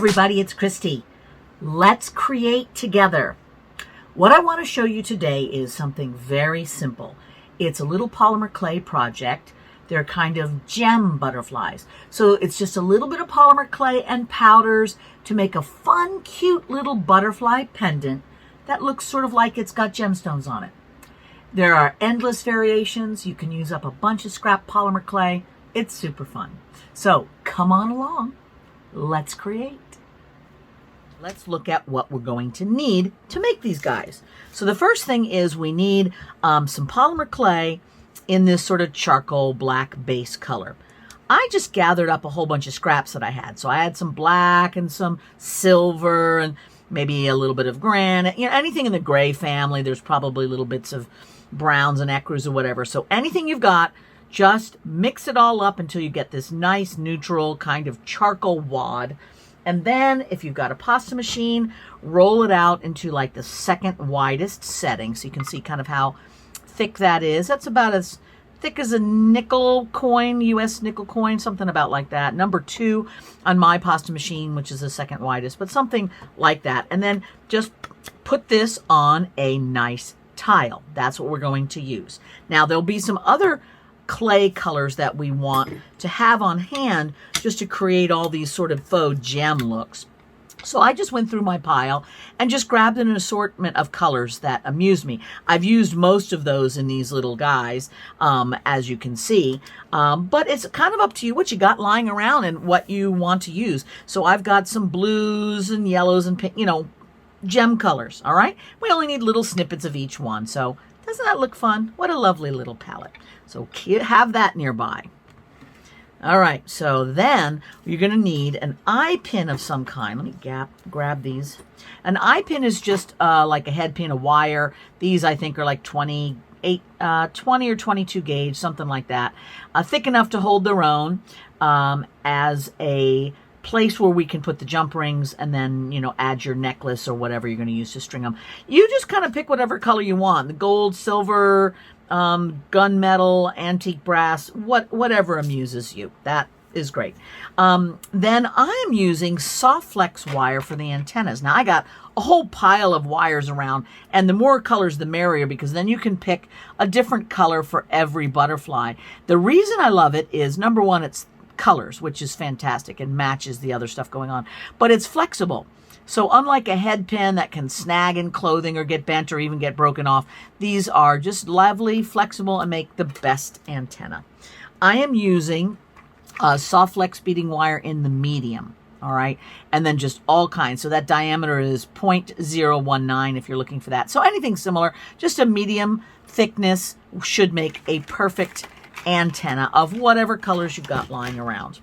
everybody, it's Christy. Let's create together. What I want to show you today is something very simple. It's a little polymer clay project. They're kind of gem butterflies. So it's just a little bit of polymer clay and powders to make a fun, cute little butterfly pendant that looks sort of like it's got gemstones on it. There are endless variations. You can use up a bunch of scrap polymer clay. It's super fun. So come on along. Let's create. Let's look at what we're going to need to make these guys. So the first thing is we need some polymer clay in this sort of charcoal black base color. I just gathered up a whole bunch of scraps that I had. So I had some black and some silver and maybe a little bit of granite. You know, anything in the gray family. There's probably little bits of browns and ecru's or whatever. So anything you've got, just mix it all up until you get this nice neutral kind of charcoal wad. And then if you've got a pasta machine, roll it out into like the second widest setting. So you can see kind of how thick that is. That's about as thick as a nickel coin, US nickel coin, something about like that. Number 2 on my pasta machine, which is the second widest, but something like that. And then just put this on a nice tile. That's what we're going to use. Now there'll be some other clay colors that we want to have on hand just to create all these sort of faux gem looks. So I just went through my pile and just grabbed an assortment of colors that amused me. I've used most of those in these little guys, as you can see, but it's kind of up to you what you got lying around and what you want to use. So I've got some blues and yellows and pink, you know, gem colors, all right? We only need little snippets of each one. So doesn't that look fun? What a lovely little palette. So have that nearby. All right, so then you're going to need an eye pin of some kind. Let me grab these. An eye pin is just like a head pin, a wire. These, I think, are like 20 or 22 gauge, something like that. Thick enough to hold their own as a place where we can put the jump rings and then, you know, add your necklace or whatever you're going to use to string them. You just kind of pick whatever color you want. The gold, silver, gunmetal, antique brass, whatever amuses you. That is great. Then I am using SoftFlex wire for the antennas. Now I got a whole pile of wires around, and the more colors the merrier, because then you can pick a different color for every butterfly. The reason I love it is, number one, it's colors, which is fantastic and matches the other stuff going on, but it's flexible. So unlike a head pin that can snag in clothing or get bent or even get broken off, these are just lovely, flexible, and make the best antenna. I am using SoftFlex beading wire in the medium, all right? And then just all kinds. So that diameter is 0.019 if you're looking for that. So anything similar, just a medium thickness should make a perfect antenna of whatever colors you've got lying around.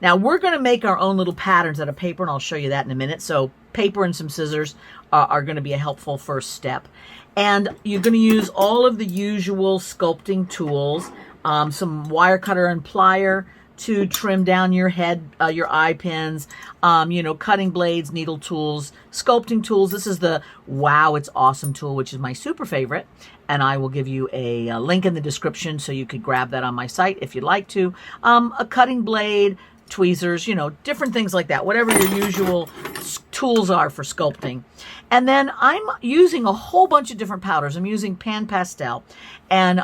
Now we're going to make our own little patterns out of paper, and I'll show you that in a minute. So paper and some scissors are going to be a helpful first step. And you're going to use all of the usual sculpting tools, some wire cutter and plier to trim down your head, your eye pins, you know, cutting blades, needle tools, sculpting tools. This is the Wow, It's Awesome tool, which is my super favorite. And I will give you a link in the description so you could grab that on my site if you'd like to. A cutting blade, tweezers, you know, different things like that, whatever your usual tools are for sculpting. And then I'm using a whole bunch of different powders. I'm using Pastel, and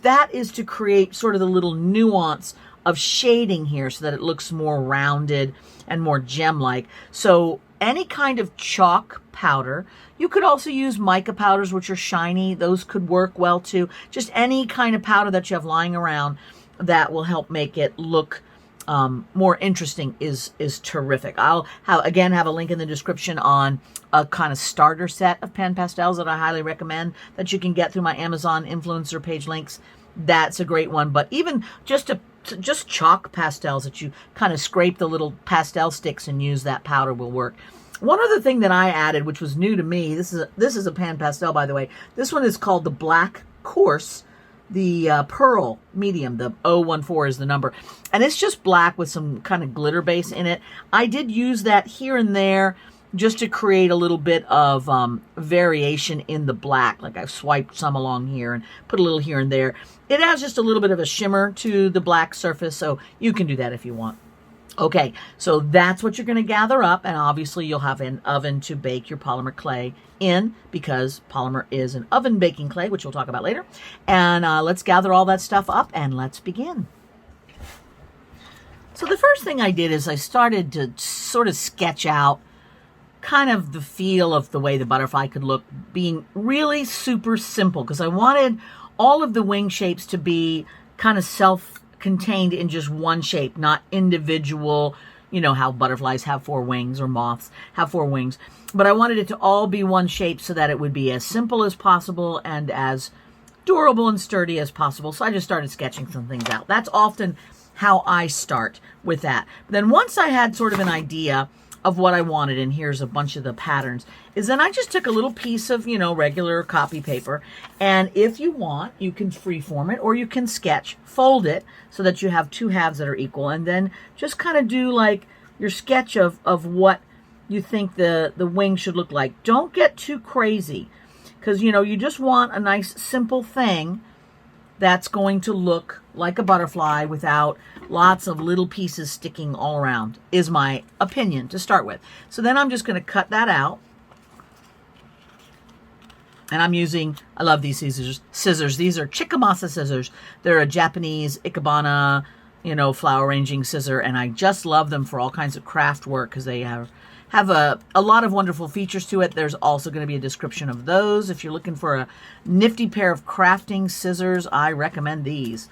that is to create sort of the little nuance of shading here so that it looks more rounded and more gem-like. So any kind of chalk powder. You could also use mica powders, which are shiny. Those could work well too. Just any kind of powder that you have lying around that will help make it look more interesting is terrific. I'll again have a link in the description on a kind of starter set of pen pastels that I highly recommend that you can get through my Amazon influencer page links. That's a great one. But even just chalk pastels that you kind of scrape the little pastel sticks and use that powder will work. One other thing that I added, which was new to me, this is a pan pastel, by the way. This one is called the Black Coarse, the Pearl Medium. The 014 is the number. And it's just black with some kind of glitter base in it. I did use that here and there just to create a little bit of variation in the black. Like I've swiped some along here and put a little here and there. It adds just a little bit of a shimmer to the black surface, so you can do that if you want. Okay, so that's what you're going to gather up, and obviously you'll have an oven to bake your polymer clay in, because polymer is an oven baking clay, which we'll talk about later. And let's gather all that stuff up and let's begin. So the first thing I did is I started to sort of sketch out kind of the feel of the way the butterfly could look, being really super simple, because I wanted all of the wing shapes to be kind of self-contained in just one shape, not individual, you know how butterflies have 4 wings or moths have 4 wings. But I wanted it to all be one shape so that it would be as simple as possible and as durable and sturdy as possible. So I just started sketching some things out. That's often how I start with that. But then once I had sort of an idea of what I wanted, and here's a bunch of the patterns, is then I just took a little piece of, you know, regular copy paper, and if you want, you can freeform it, or you can sketch, fold it so that you have 2 halves that are equal, and then just kind of do like your sketch of what you think the wing should look like. Don't get too crazy, because, you know, you just want a nice simple thing that's going to look like a butterfly without lots of little pieces sticking all around, is my opinion to start with. So then I'm just going to cut that out. And I'm using, I love these scissors. These are Chickamasa scissors. They're a Japanese ikebana, you know, flower arranging scissor. And I just love them for all kinds of craft work, because they have a lot of wonderful features to it. There's also going to be a description of those. If you're looking for a nifty pair of crafting scissors, I recommend these.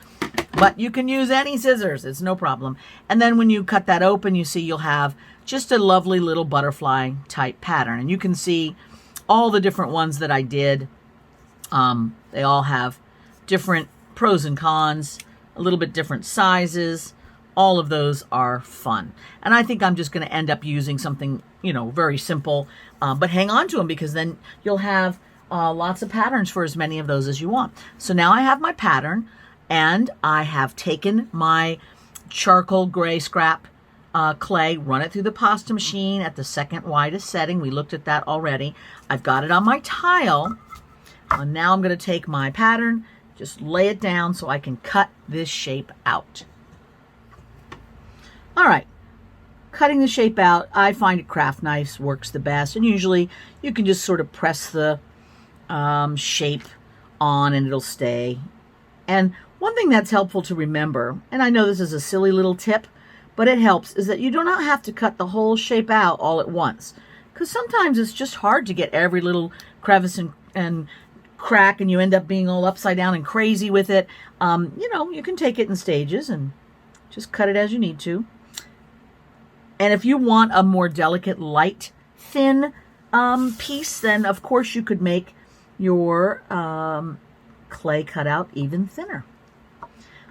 But you can use any scissors, it's no problem. And then when you cut that open, you see you'll have just a lovely little butterfly type pattern. And you can see all the different ones that I did. They all have different pros and cons, a little bit different sizes. All of those are fun. And I think I'm just going to end up using something, you know, very simple, but hang on to them, because then you'll have lots of patterns for as many of those as you want. So now I have my pattern, and I have taken my charcoal gray scrap clay, run it through the pasta machine at the second widest setting. We looked at that already. I've got it on my tile. And now I'm going to take my pattern, just lay it down so I can cut this shape out. All right, cutting the shape out, I find a craft knife works the best, and usually you can just sort of press the shape on and it'll stay. And one thing that's helpful to remember, and I know this is a silly little tip, but it helps, is that you do not have to cut the whole shape out all at once, because sometimes it's just hard to get every little crevice and crack, and you end up being all upside down and crazy with it. You know, you can take it in stages and just cut it as you need to. And if you want a more delicate, light, thin piece, then of course you could make your clay cutout even thinner.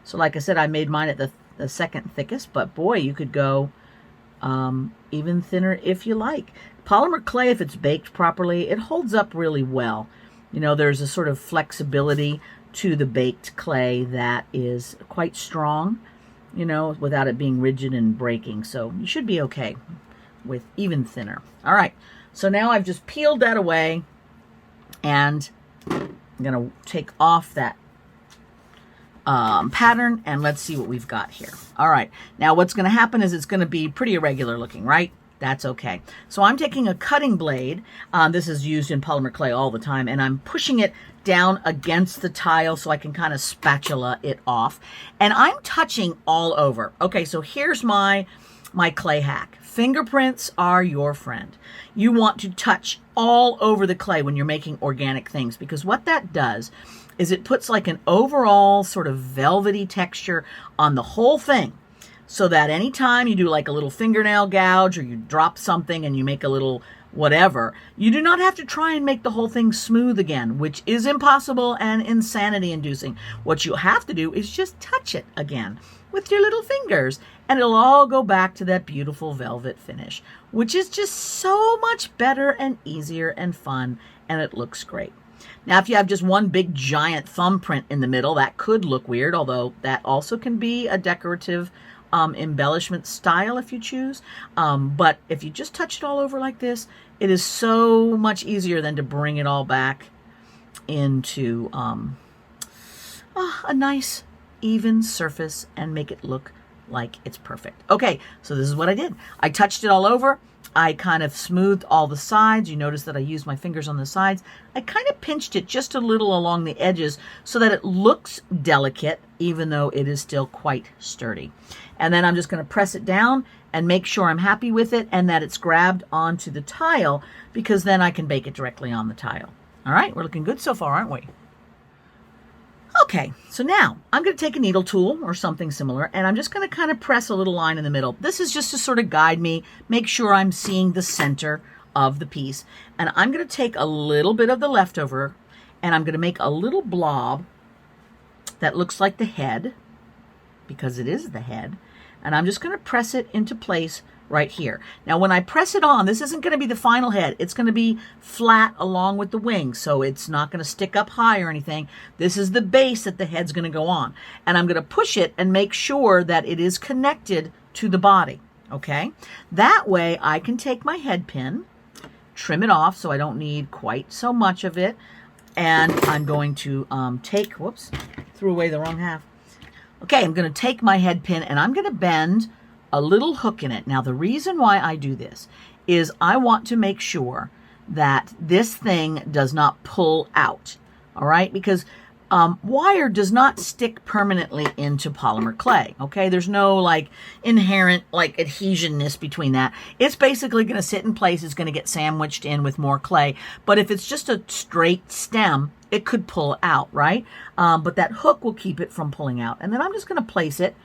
So like I said, I made mine at the second thickest, but boy, you could go even thinner if you like. Polymer clay, if it's baked properly, it holds up really well. You know, there's a sort of flexibility to the baked clay that is quite strong, you know, without it being rigid and breaking. So you should be okay with even thinner. All right, so now I've just peeled that away, and I'm going to take off that pattern, and let's see what we've got here. All right, now what's going to happen is it's going to be pretty irregular looking, right? That's okay. So I'm taking a cutting blade. This is used in polymer clay all the time, and I'm pushing it down against the tile so I can kind of spatula it off. And I'm touching all over. Okay, so here's my clay hack. Fingerprints are your friend. You want to touch all over the clay when you're making organic things, because what that does is it puts like an overall sort of velvety texture on the whole thing, so that anytime you do like a little fingernail gouge, or you drop something and you make a little whatever, you do not have to try and make the whole thing smooth again, which is impossible and insanity inducing. What you have to do is just touch it again with your little fingers, and it'll all go back to that beautiful velvet finish, which is just so much better and easier and fun, and it looks great. Now, if you have just one big giant thumbprint in the middle, that could look weird, although that also can be a decorative embellishment style if you choose. But if you just touch it all over like this, it is so much easier than to bring it all back into a nice even surface and make it look like it's perfect. Okay, so this is what I did. I touched it all over. I kind of smoothed all the sides. You notice that I used my fingers on the sides. I kind of pinched it just a little along the edges so that it looks delicate, even though it is still quite sturdy. And then I'm just going to press it down and make sure I'm happy with it and that it's grabbed onto the tile, because then I can bake it directly on the tile. All right, we're looking good so far, aren't we? Okay, so now I'm going to take a needle tool or something similar, and I'm just going to kind of press a little line in the middle. This is just to sort of guide me, make sure I'm seeing the center of the piece. And I'm going to take a little bit of the leftover, and I'm going to make a little blob that looks like the head, because it is the head. And I'm just going to press it into place right here. Now, when I press it on, this isn't going to be the final head. It's going to be flat along with the wings, so it's not going to stick up high or anything. This is the base that the head's going to go on. And I'm going to push it and make sure that it is connected to the body, okay? That way, I can take my head pin, trim it off so I don't need quite so much of it, and I'm going to take, whoops, threw away the wrong half. Okay, I'm going to take my head pin and I'm going to bend a little hook in it. Now, the reason why I do this is I want to make sure that this thing does not pull out, all right? Because wire does not stick permanently into polymer clay, okay? There's no like inherent like adhesionness between that. It's basically going to sit in place. It's going to get sandwiched in with more clay. But if it's just a straight stem, it could pull out, right? But that hook will keep it from pulling out. And then I'm just going to place it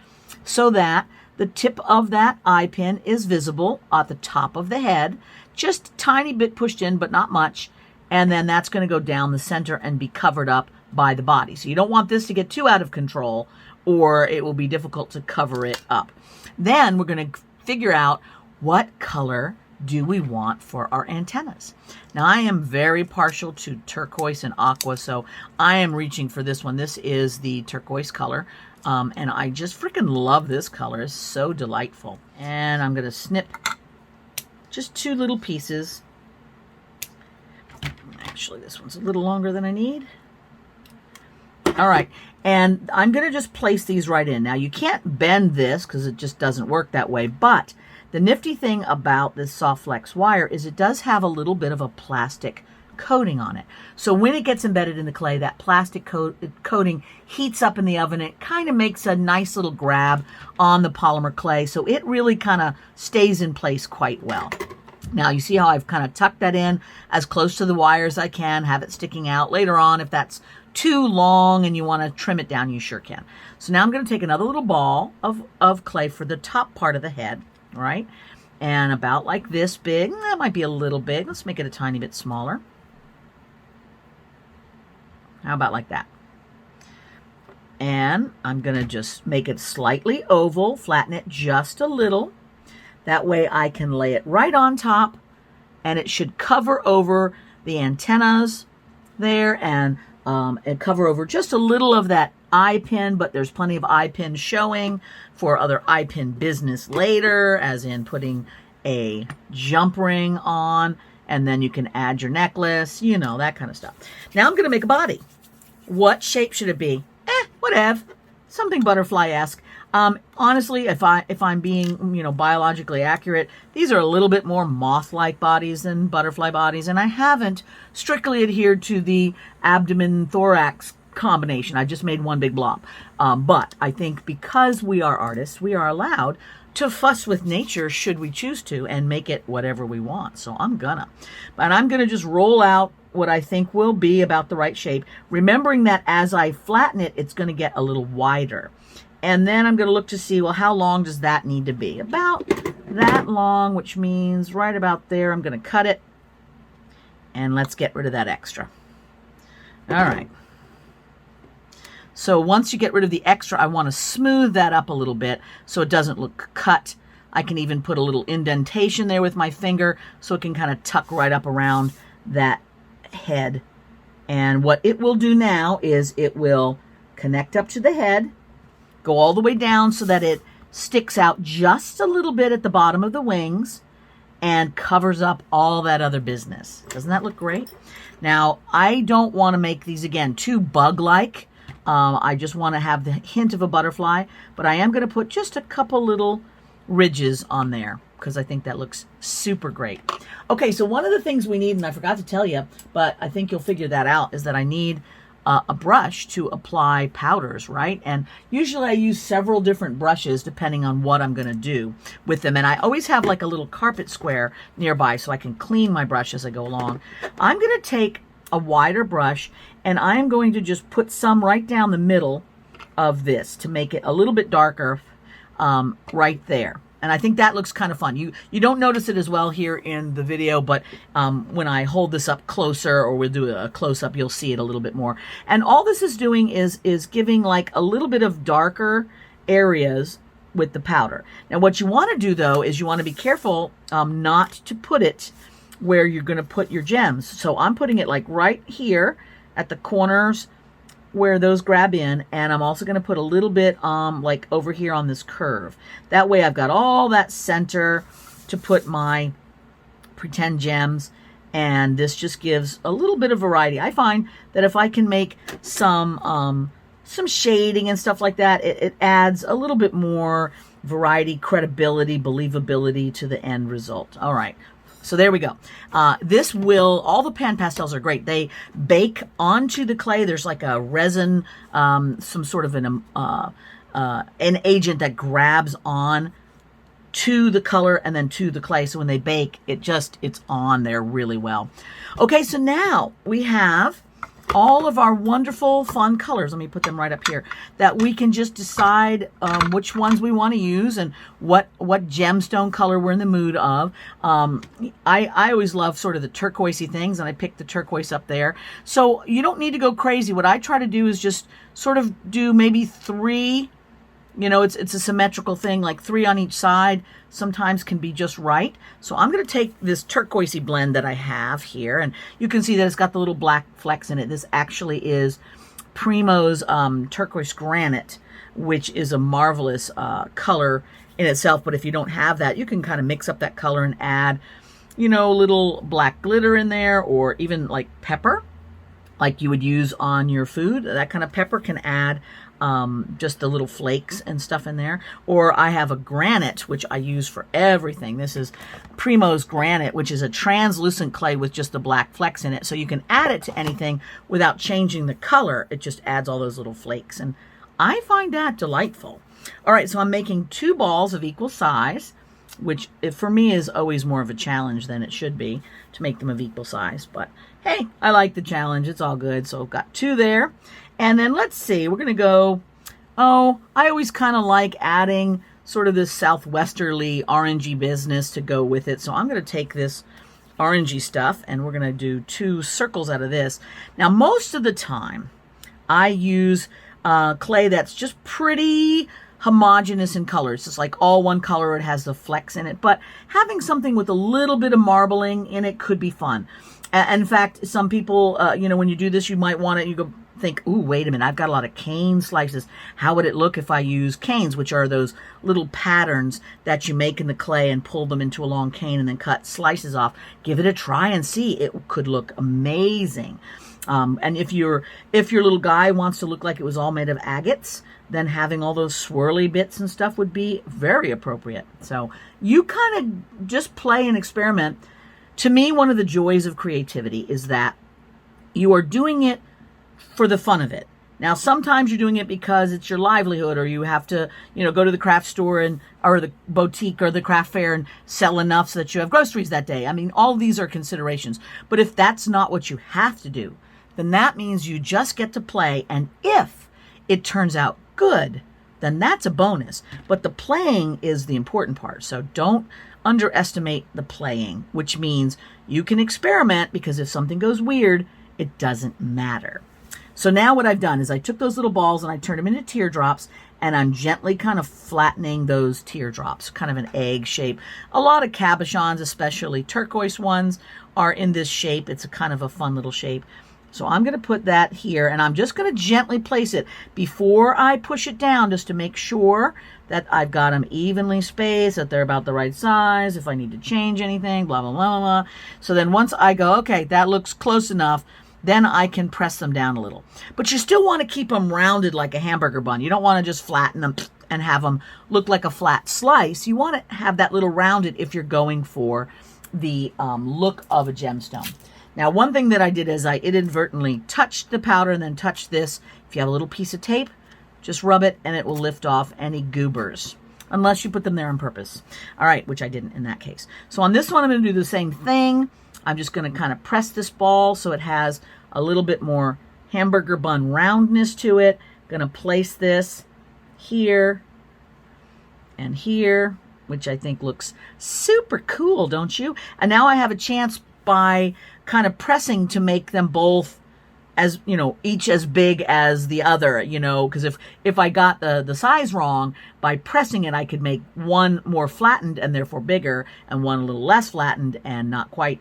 so that the tip of that eye pin is visible at the top of the head, just a tiny bit pushed in, but not much. And then that's going to go down the center and be covered up by the body. So you don't want this to get too out of control, or it will be difficult to cover it up. Then we're going to figure out what color do we want for our antennas. Now, I am very partial to turquoise and aqua, so I am reaching for this one. This is the turquoise color. And I just freaking love this color. It's so delightful. And I'm going to snip just 2 little pieces. Actually, this one's a little longer than I need. All right. And I'm going to just place these right in. Now, you can't bend this because it just doesn't work that way. But the nifty thing about this SoftFlex wire is it does have a little bit of a plastic coating on it. So when it gets embedded in the clay, that plastic coating heats up in the oven. It kind of makes a nice little grab on the polymer clay. So it really kind of stays in place quite well. Now you see how I've kind of tucked that in as close to the wire as I can, have it sticking out. Later on, if that's too long and you want to trim it down, you sure can. So now I'm going to take another little ball of clay for the top part of the head, right? And about like this big. That might be a little big. Let's make it a tiny bit smaller. How about like that? And I'm going to just make it slightly oval, flatten it just a little. That way I can lay it right on top, and it should cover over the antennas there and cover over just a little of that eye pin, but there's plenty of eye pin showing for other eye pin business later, as in putting a jump ring on, and then you can add your necklace, you know, that kind of stuff. Now I'm going to make a body. What shape should it be? Whatever. Something butterfly-esque. Honestly, if I'm being, you know, biologically accurate, these are a little bit more moth-like bodies than butterfly bodies, and I haven't strictly adhered to the abdomen-thorax combination. I just made one big blob. But I think because we are artists, we are allowed to fuss with nature should we choose to and make it whatever we want. So I'm gonna. But I'm gonna just roll out what I think will be about the right shape, remembering that as I flatten it, it's going to get a little wider. And then I'm going to look to see, well, how long does that need to be? About that long, which means right about there. I'm going to cut it, and let's get rid of that extra. All right. So once you get rid of the extra, I want to smooth that up a little bit so it doesn't look cut. I can even put a little indentation there with my finger so it can kind of tuck right up around that head. And what it will do now is it will connect up to the head, go all the way down so that it sticks out just a little bit at the bottom of the wings and covers up all that other business. Doesn't that look great? Now, I don't want to make these, again, too bug-like I just want to have the hint of a butterfly, but I am going to put just a couple little ridges on there because I think that looks super great. Okay, so one of the things we need, and I forgot to tell you, but I think you'll figure that out, is that I need a brush to apply powders, right? And usually I use several different brushes depending on what I'm going to do with them. And I always have like a little carpet square nearby so I can clean my brush as I go along. I'm going to take a wider brush and I'm going to just put some right down the middle of this to make it a little bit darker right there. And I think that looks kind of fun. You don't notice it as well here in the video, but when I hold this up closer, or we'll do a close-up, you'll see it a little bit more. And all this is doing is giving like a little bit of darker areas with the powder. Now what you want to do though is you want to be careful not to put it where you're going to put your gems. So I'm putting it like right here at the corners where those grab in, and I'm also going to put a little bit like over here on this curve. That way I've got all that center to put my pretend gems, and this just gives a little bit of variety. I find that if I can make some shading and stuff like that, it adds a little bit more variety, credibility, believability to the end result. All right. So there we go. All the pan pastels are great. They bake onto the clay. There's like a resin, some sort of an agent that grabs on to the color and then to the clay. So when they bake, it's on there really well. Okay, so now we have all of our wonderful fun colors. Let me put them right up here, that we can just decide which ones we want to use and what gemstone color we're in the mood of. I always love sort of the turquoisey things, and I picked the turquoise up there. So you don't need to go crazy. What I try to do is just sort of do maybe 3. You know, it's a symmetrical thing, like 3 on each side sometimes can be just right. So I'm going to take this turquoisey blend that I have here, and you can see that it's got the little black flecks in it. This actually is Primo's turquoise granite, which is a marvelous color in itself. But if you don't have that, you can kind of mix up that color and add, you know, a little black glitter in there, or even like pepper, like you would use on your food. That kind of pepper can add just the little flakes and stuff in there. Or I have a granite, which I use for everything. This is Primo's granite, which is a translucent clay with just the black flecks in it. So you can add it to anything without changing the color. It just adds all those little flakes. And I find that delightful. All right, so I'm making 2 balls of equal size, which for me is always more of a challenge than it should be to make them of equal size. But hey, I like the challenge. It's all good. So I've got 2 there. And then let's see, we're going to go, I always kind of like adding sort of this southwesterly orangey business to go with it. So I'm going to take this orangey stuff and we're going to do 2 circles out of this. Now, most of the time, I use clay that's just pretty homogeneous in color. It's just like all one color. It has the flecks in it. But having something with a little bit of marbling in it could be fun. And in fact, some people, you know, when you do this, you might want to, you go think, ooh, wait a minute, I've got a lot of cane slices. How would it look if I use canes, which are those little patterns that you make in the clay and pull them into a long cane and then cut slices off? Give it a try and see. It could look amazing. And if your little guy wants to look like it was all made of agates, then having all those swirly bits and stuff would be very appropriate. So you kind of just play and experiment. To me, one of the joys of creativity is that you are doing it for the fun of it. Now, sometimes you're doing it because it's your livelihood, or you have to, you know, go to the craft store or the boutique or the craft fair and sell enough so that you have groceries that day. I mean, all of these are considerations. But if that's not what you have to do, then that means you just get to play. And if it turns out good, then that's a bonus. But the playing is the important part. So don't underestimate the playing, which means you can experiment, because if something goes weird, it doesn't matter. So now what I've done is I took those little balls and I turned them into teardrops, and I'm gently kind of flattening those teardrops, kind of an egg shape. A lot of cabochons, especially turquoise ones, are in this shape. It's a kind of a fun little shape. So I'm going to put that here, and I'm just going to gently place it before I push it down, just to make sure that I've got them evenly spaced, that they're about the right size, if I need to change anything, blah, blah, blah, blah. So then once I go, okay, that looks close enough, then I can press them down a little. But you still want to keep them rounded like a hamburger bun. You don't want to just flatten them and have them look like a flat slice. You want to have that little rounded if you're going for the look of a gemstone. Now, one thing that I did is I inadvertently touched the powder and then touched this. If you have a little piece of tape, just rub it and it will lift off any goobers, unless you put them there on purpose. All right, which I didn't in that case. So on this one, I'm going to do the same thing. I'm just going to kind of press this ball so it has a little bit more hamburger bun roundness to it. Going to place this here and here, which I think looks super cool, don't you? And now I have a chance by kind of pressing to make them both as, you know, each as big as the other, you know, because if I got the size wrong, by pressing it, I could make one more flattened and therefore bigger, and one a little less flattened and not quite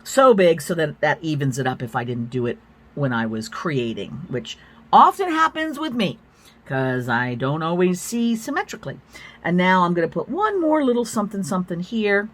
so big, so that evens it up if I didn't do it when I was creating, which often happens with me because I don't always see symmetrically. And now I'm going to put one more little something something here.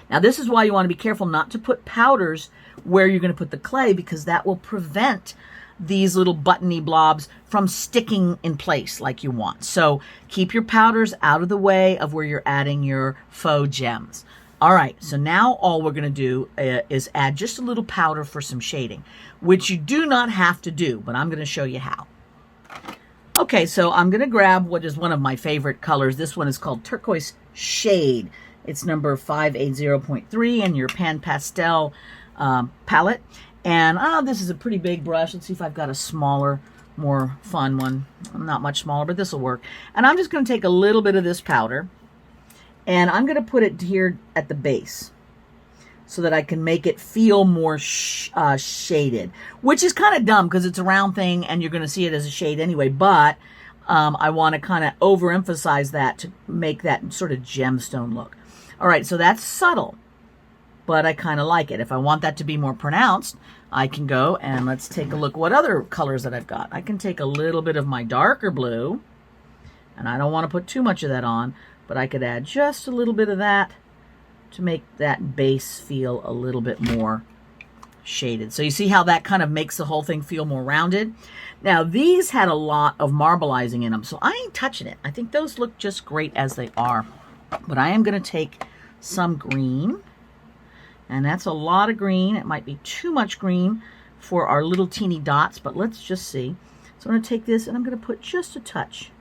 Now this is why you want to be careful not to put powders where you're going to put the clay, because that will prevent these little buttony blobs from sticking in place like you want. So keep your powders out of the way of where you're adding your faux gems. All right, so now all we're going to do is add just a little powder for some shading, which you do not have to do, but I'm going to show you how. Okay, so I'm going to grab what is one of my favorite colors. This one is called Turquoise Shade. It's number 580.3 in your Pan Pastel palette. And this is a pretty big brush. Let's see if I've got a smaller, more fun one. Not much smaller, but this will work. And I'm just going to take a little bit of this powder, and I'm going to put it here at the base so that I can make it feel more shaded, which is kind of dumb because it's a round thing and you're going to see it as a shade anyway, but I want to kind of overemphasize that to make that sort of gemstone look. All right, so that's subtle, but I kind of like it. If I want that to be more pronounced, I can go and let's take a look what other colors that I've got. I can take a little bit of my darker blue, and I don't want to put too much of that on, but I could add just a little bit of that to make that base feel a little bit more shaded. So you see how that kind of makes the whole thing feel more rounded? Now, these had a lot of marbleizing in them, so I ain't touching it. I think those look just great as they are. But I am going to take some green, and that's a lot of green. It might be too much green for our little teeny dots, but let's just see. So I'm going to take this and I'm going to put just a touch.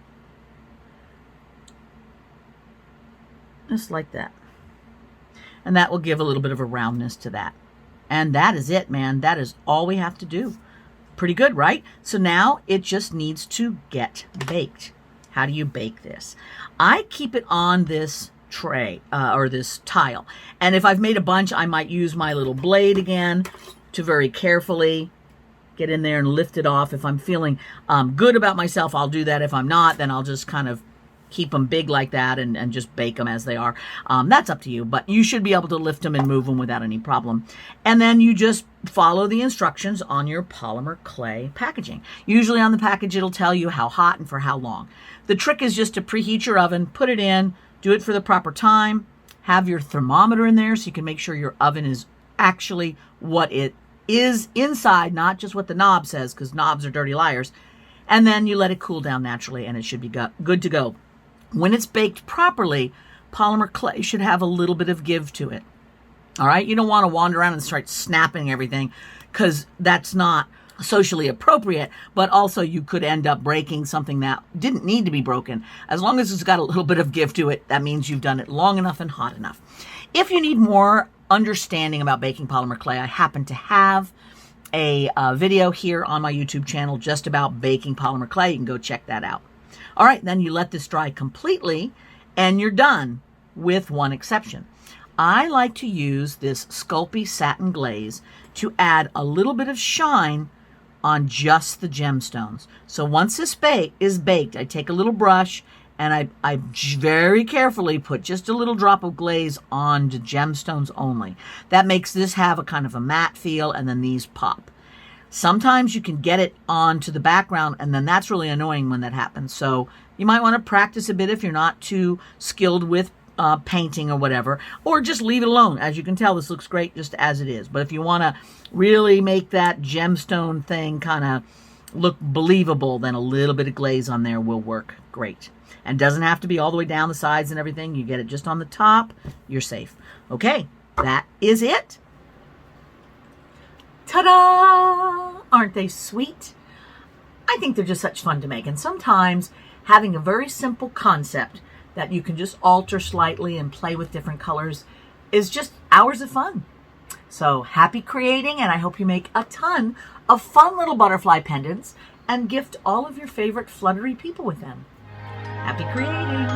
Just like that. And that will give a little bit of a roundness to that. And that is it, man. That is all we have to do. Pretty good, right? So now it just needs to get baked. How do you bake this? I keep it on this tray or this tile. And if I've made a bunch, I might use my little blade again to very carefully get in there and lift it off. If I'm feeling good about myself, I'll do that. If I'm not, then I'll just kind of keep them big like that and just bake them as they are. That's up to you, but you should be able to lift them and move them without any problem. And then you just follow the instructions on your polymer clay packaging. Usually on the package, it'll tell you how hot and for how long. The trick is just to preheat your oven, put it in, do it for the proper time, have your thermometer in there so you can make sure your oven is actually what it is inside, not just what the knob says, because knobs are dirty liars. And then you let it cool down naturally and it should be good to go. When it's baked properly, polymer clay should have a little bit of give to it. All right, you don't want to wander around and start snapping everything because that's not socially appropriate, but also you could end up breaking something that didn't need to be broken. As long as it's got a little bit of give to it, that means you've done it long enough and hot enough. If you need more understanding about baking polymer clay, I happen to have a video here on my YouTube channel just about baking polymer clay. You can go check that out. All right, then you let this dry completely and you're done, with one exception. I like to use this Sculpey satin glaze to add a little bit of shine on just the gemstones. So once this is baked, I take a little brush and I very carefully put just a little drop of glaze on the gemstones only. That makes this have a kind of a matte feel, and then these pop. Sometimes you can get it onto the background, and then that's really annoying when that happens. So you might want to practice a bit if you're not too skilled with painting or whatever, or just leave it alone. As you can tell, this looks great just as it is. But if you want to really make that gemstone thing kind of look believable, then a little bit of glaze on there will work great. And doesn't have to be all the way down the sides and everything. You get it just on the top, you're safe. Okay, that is it. Ta-da! Aren't they sweet? I think they're just such fun to make. And sometimes having a very simple concept that you can just alter slightly and play with different colors is just hours of fun. So happy creating, and I hope you make a ton of fun little butterfly pendants and gift all of your favorite fluttery people with them. Happy creating!